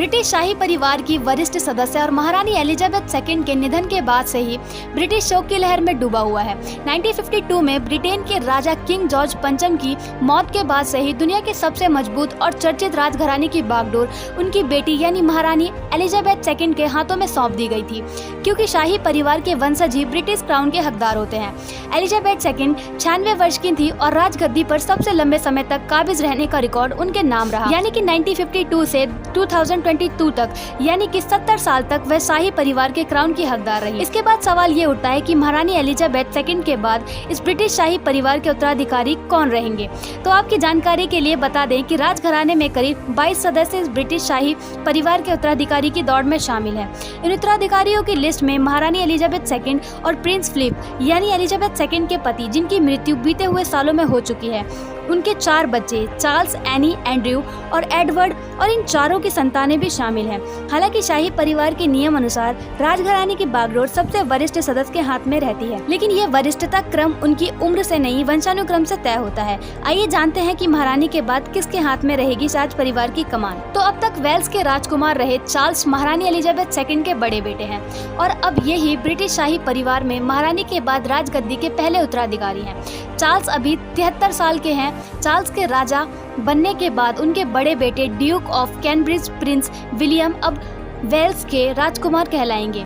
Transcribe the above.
British शाही परिवार की वरिष्ठ सदस्य और महारानी एलिजाबेथ सेकंड के निधन के बाद से ही ब्रिटिश शोक की लहर में डूबा हुआ है। 1952 में ब्रिटेन के राजा किंग जॉर्ज पंचम की मौत के बाद से ही दुनिया के सबसे मजबूत और चर्चित राजघराने की बागडोर उनकी बेटी यानी महारानी एलिजाबेथ सेकंड के हाथों में सौंप दी गई थी, क्योंकि शाही परिवार के वंशज ही ब्रिटिश क्राउन के हकदार होते हैं। एलिजाबेथ सेकंड 96 वर्ष की थी और राजगद्दी पर सबसे लंबे समय तक काबिज रहने का रिकॉर्ड उनके नाम रहा, यानी कि 1952 से 2022 तक, यानी कि 70 साल तक वह शाही परिवार के क्राउन की हकदार रही। इसके बाद सवाल ये उठता है कि महारानी एलिजाबेथ सेकंड के बाद इस ब्रिटिश शाही परिवार के उत्तराधिकारी कौन रहेंगे। तो आपकी जानकारी के लिए बता दें कि राजघराने में करीब 22 सदस्य इस ब्रिटिश शाही परिवार के उत्तराधिकारी की दौड़ में शामिल हैं। इन उत्तराधिकारियों की लिस्ट में महारानी एलिजाबेथ सेकंड और प्रिंस फिलिप यानी एलिजाबेथ सेकंड के पति, जिनकी मृत्यु बीते हुए सालों में हो चुकी है, उनके 4 बच्चे चार्ल्स, एनी, एंड्रयू और एडवर्ड, और इन चारों की संतानें भी शामिल हैं। हालांकि शाही परिवार के नियम अनुसार राजघराने की बागडोर सबसे वरिष्ठ सदस्य के हाथ में रहती है, लेकिन ये वरिष्ठता क्रम उनकी उम्र से नहीं, वंशानुक्रम से तय होता है। आइए जानते हैं कि महारानी के बाद किसके हाथ में रहेगी राज परिवार की कमान। तो अब तक वेल्स के राजकुमार रहे चार्ल्स महारानी एलिजाबेथ सेकंड के बड़े बेटे हैं और अब यही ब्रिटिश शाही परिवार में महारानी के बाद राजगद्दी के पहले उत्तराधिकारी हैं। चार्ल्स अभी 73 साल के हैं। चार्ल्स के राजा बनने के बाद उनके बड़े बेटे Duke of Cambridge Prince William अब वेल्स के राजकुमार कहलाएंगे।